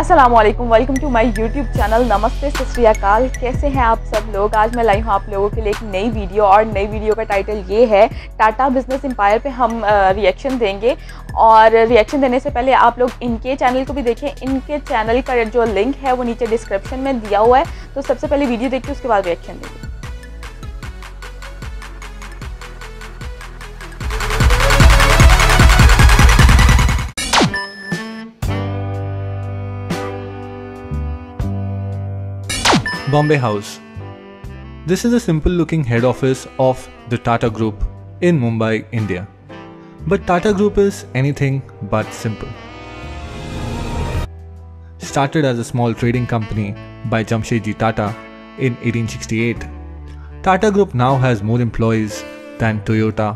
अस्सलामुअलैकुम, welcome to my YouTube channel. नमस्ते, सत श्री अकाल। कैसे हैं आप सब लोग? आज मैं लाई हूँ आप लोगों के लिए एक नई वीडियो, और नई वीडियो का टाइटल ये है टाटा बिजनेस एम्पायर पे हम रिएक्शन देंगे। और रिएक्शन देने से पहले आप लोग इनके चैनल को भी देखें। इनके चैनल का जो लिंक है वो नीचे डिस्क्रिप्शन में दिया हुआ है। तो सबसे पहले वीडियो देखिए, उसके बाद रिएक्शन देंगे। Bombay House. This is a simple looking head office of the Tata Group in Mumbai, India. But Tata Group is anything but simple. Started as a small trading company by Jamshedji Tata in 1868, Tata Group now has more employees than Toyota,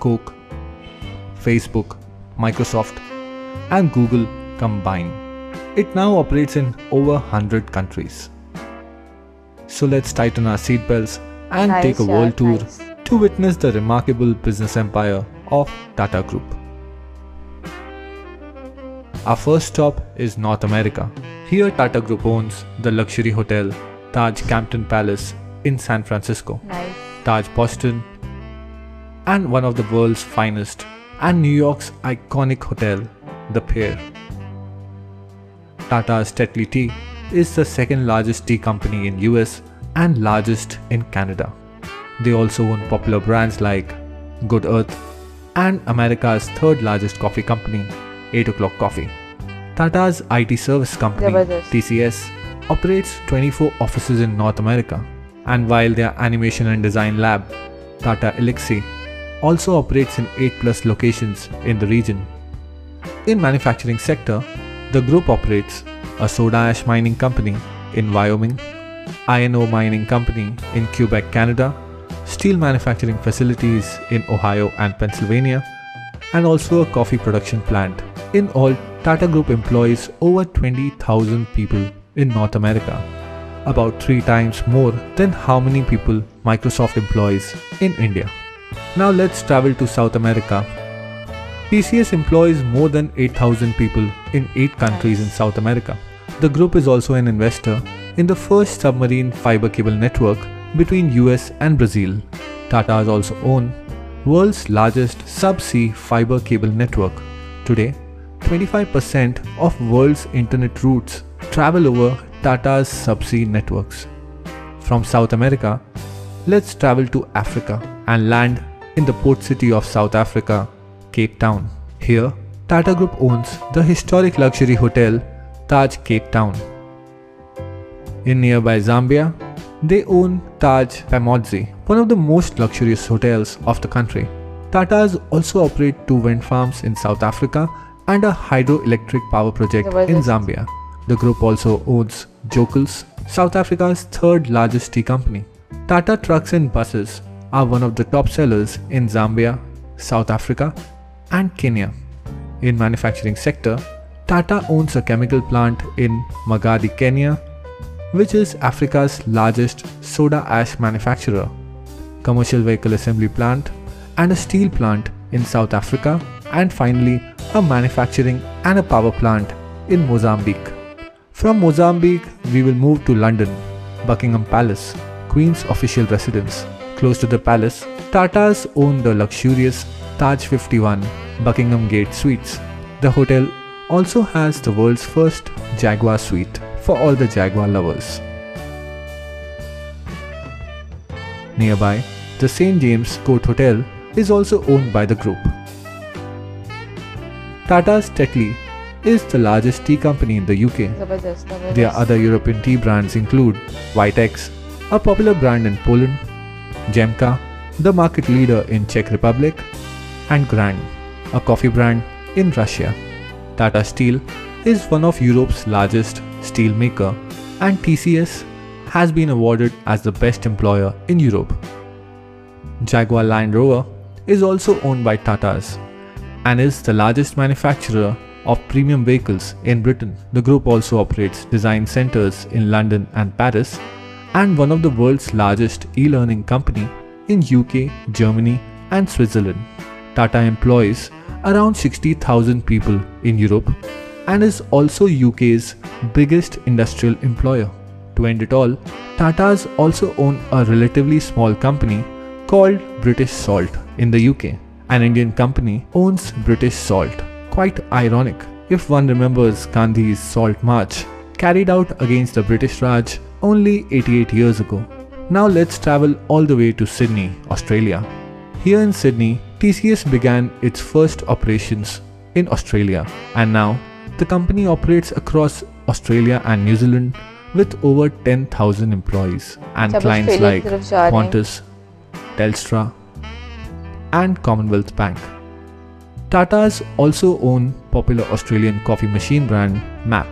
Coke, Facebook, Microsoft and Google combined. It now operates in over 100 countries. So let's tighten our seatbelts and take a world tour to witness the remarkable business empire of Tata Group. Our first stop is North America. Here Tata Group owns the luxury hotel Taj Campton Palace in San Francisco, Taj Boston, and one of the world's finest and New York's iconic hotel, The Pierre. Tata's Tetley Tea is the second largest tea company in US and largest in Canada. They also own popular brands like Good Earth and America's third largest coffee company, 8 O'Clock Coffee. Tata's IT service company, TCS, operates 24 offices in North America. And while their animation and design lab, Tata Elixir, also operates in 8+ locations in the region. In manufacturing sector, the group operates a soda ash mining company in Wyoming, iron ore mining company in Quebec, Canada, steel manufacturing facilities in Ohio and Pennsylvania, and also a coffee production plant. In all, Tata Group employs over 20,000 people in North America, about 3 times more than how many people Microsoft employs in India. Now let's travel to South America. TCS employs more than 8,000 people in 8 countries in South America. The group is also an investor in the first submarine fiber cable network between US and Brazil. Tata has also owned world's largest subsea fiber cable network. Today, 25% of world's internet routes travel over Tata's subsea networks. From South America, let's travel to Africa and land in the port city of South Africa, Cape Town. Here, Tata Group owns the historic luxury hotel Taj Cape Town. In nearby Zambia, they own Taj Pamodzi, one of the most luxurious hotels of the country. Tatas also operate 2 wind farms in South Africa and a hydroelectric power project in Zambia. The group also owns Jokels, South Africa's 3rd largest tea company. Tata trucks and buses are one of the top sellers in Zambia, South Africa and Kenya. In manufacturing sector, Tata owns a chemical plant in Magadi, Kenya, which is Africa's largest soda ash manufacturer, commercial vehicle assembly plant and a steel plant in South Africa, and finally a manufacturing and a power plant in Mozambique. From Mozambique, we will move to London, Buckingham Palace, Queen's official residence. Close to the palace, Tatas own the luxurious Taj 51 Buckingham Gate Suites. The hotel also has the world's first Jaguar suite for all the Jaguar lovers. Nearby, the St. James Court Hotel is also owned by the group. Tata's Tetley is the largest tea company in the UK. Their other European tea brands include Vitex, a popular brand in Poland, Jemka, the market leader in Czech Republic, and Grand, a coffee brand in Russia. Tata Steel is one of Europe's largest steel maker, and TCS has been awarded as the best employer in Europe. Jaguar Land Rover is also owned by Tatas and is the largest manufacturer of premium vehicles in Britain. The group also operates design centers in London and Paris, and one of the world's largest e-learning company in UK, Germany and Switzerland. Tata employs around 60,000 people in Europe and is also UK's biggest industrial employer. To end it all, Tatas also own a relatively small company called British Salt in the UK. An Indian company owns British Salt. Quite ironic if one remembers Gandhi's Salt March carried out against the British Raj only 88 years ago. Now let's travel all the way to Sydney, Australia. Here in Sydney, TCS began its first operations in Australia, and now the company operates across Australia and New Zealand with over 10,000 employees and clients like Qantas, Telstra and Commonwealth Bank. Tatas also own popular Australian coffee machine brand MAP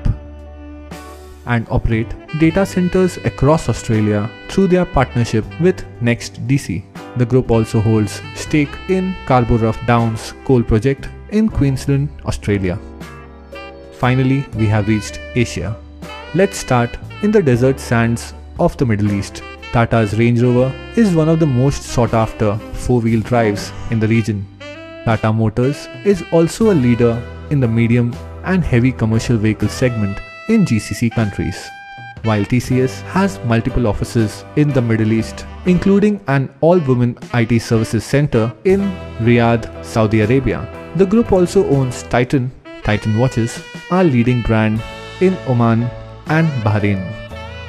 and operate data centers across Australia through their partnership with NextDC. The group also holds stake in Scarborough Downs coal project in Queensland, Australia. Finally, we have reached Asia. Let's start in the desert sands of the Middle East. Tata's Range Rover is one of the most sought after four-wheel drives in the region. Tata Motors is also a leader in the medium and heavy commercial vehicle segment in GCC countries, while TCS has multiple offices in the Middle East, including an all-women IT services center in Riyadh, Saudi Arabia. The group also owns Titan watches, a leading brand in Oman and Bahrain.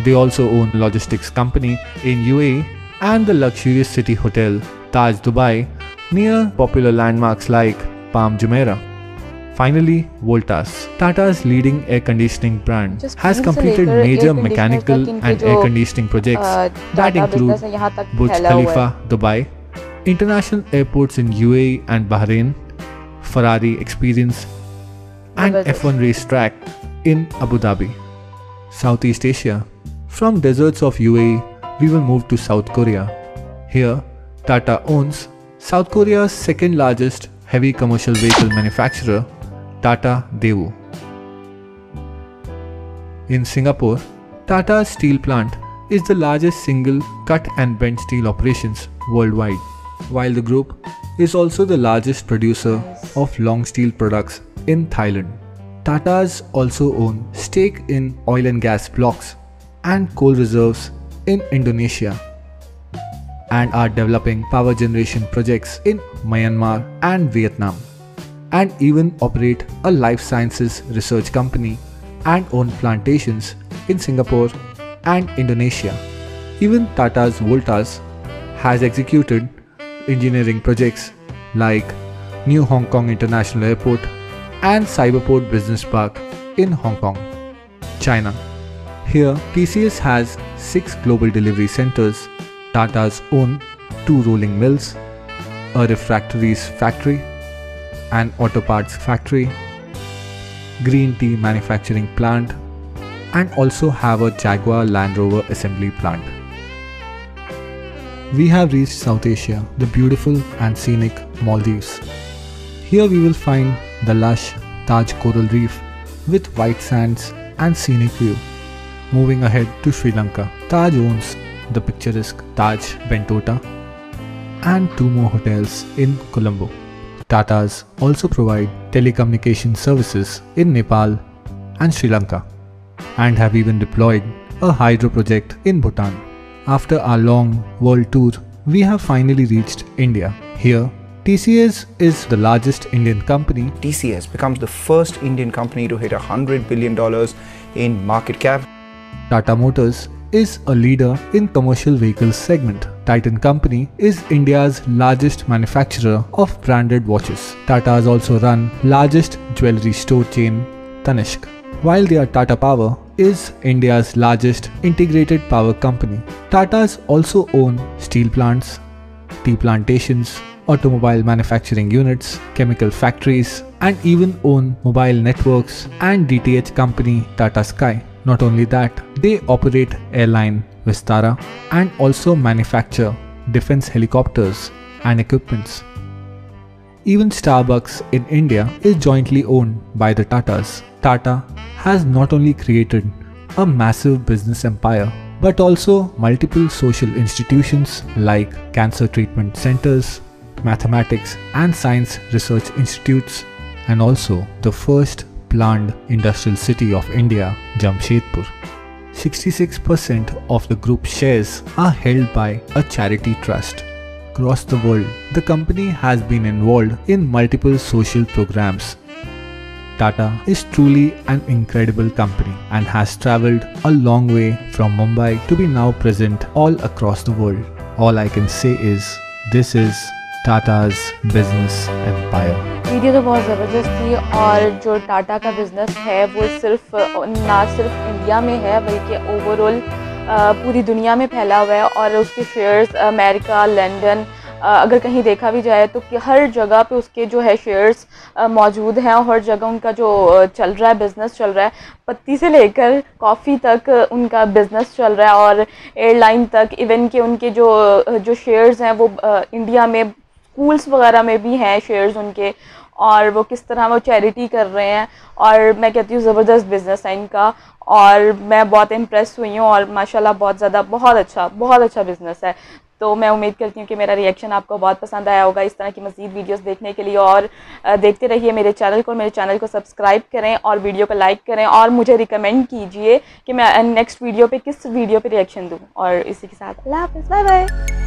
They also own logistics company in UAE and the luxurious city hotel Taj Dubai near popular landmarks like Palm Jumeirah. Finally, Voltas, Tata's leading air conditioning brand, has completed major mechanical and air conditioning projects that include Burj Khalifa, Dubai, international airports in UAE and Bahrain, Ferrari Experience, and F1 racetrack in Abu Dhabi. Southeast Asia. From deserts of UAE, we will move to South Korea. Here, Tata owns South Korea's second largest heavy commercial vehicle manufacturer, Tata Daewoo. In Singapore, Tata's steel plant is the largest single cut and bent steel operations worldwide, while the group is also the largest producer of long steel products in Thailand. Tatas also own stake in oil and gas blocks and coal reserves in Indonesia and are developing power generation projects in Myanmar and Vietnam, and even operate a life sciences research company and own plantations in Singapore and Indonesia. Even Tata's Voltas has executed engineering projects like New Hong Kong International Airport and Cyberport Business Park in Hong Kong, China. Here, TCS has 6 global delivery centers. Tata's own 2 rolling mills, a refractories factory, an auto parts factory, green tea manufacturing plant, and also have a Jaguar Land Rover assembly plant. We have reached South Asia, the beautiful and scenic Maldives. Here we will find the lush Taj Coral Reef with white sands and scenic view. Moving ahead to Sri Lanka, Taj owns the picturesque Taj Bentota and 2 more hotels in Colombo. Tatas also provide telecommunication services in Nepal and Sri Lanka and have even deployed a hydro project in Bhutan. After our long world tour, we have finally reached India. Here, TCS is the largest Indian company. TCS becomes the first Indian company to hit $100 billion in market cap. Tata Motors is a leader in commercial vehicles segment. Titan Company is India's largest manufacturer of branded watches. Tatas also run largest jewelry store chain Tanishq, while their Tata Power is India's largest integrated power company. Tatas also own steel plants, tea plantations, automobile manufacturing units, chemical factories, and even own mobile networks and DTH company Tata Sky. Not only that, they operate airline Vistara and also manufacture defense helicopters and equipments. Even Starbucks in India is jointly owned by the Tatas. Tata has not only created a massive business empire, but also multiple social institutions like cancer treatment centers, mathematics and science research institutes, and also the first planned industrial city of India, Jamshedpur. 66% of the group shares are held by a charity trust. Across the world, the company has been involved in multiple social programs. Tata is truly an incredible company and has traveled a long way from Mumbai to be now present all across the world. All I can say is, this is Tata's business empire. Video तो बहुत ज़बरदस्त थी और जो टाटा का business है वो ना सिर्फ इंडिया में है बल्कि ओवरऑल पूरी दुनिया में फैला हुआ है और उसके शेयर्स अमेरिका, लंदन, अगर कहीं देखा भी जाए तो कि हर जगह पे उसके जो है शेयर्स मौजूद हैं और हर जगह उनका जो चल रहा है बिज़नेस चल रहा है। पत्ती से लेकर कॉफ़ी तक उनका बिज़नेस चल रहा है और एयरलाइन तक, इवन के उनके जो शेयर्स हैं वो इंडिया में स्कूल्स वगैरह में भी हैं शेयर्स उनके, और वो किस तरह वो चैरिटी कर रहे हैं। और मैं कहती हूँ ज़बरदस्त बिज़नेस है इनका और मैं बहुत इम्प्रेस हुई हूँ और माशाल्लाह बहुत अच्छा बिज़नेस है। तो मैं उम्मीद करती हूँ कि मेरा रिएक्शन आपको बहुत पसंद आया होगा। इस तरह की मज़ीद वीडियोस देखने के लिए और देखते रहिए मेरे चैनल को सब्सक्राइब करें और वीडियो को लाइक करें और मुझे रिकमेंड कीजिए कि मैं नेक्स्ट वीडियो पे किस वीडियो पे रिएक्शन दूँ। और इसी के साथ अल्लाह हाफ़िज़, बाय बाय।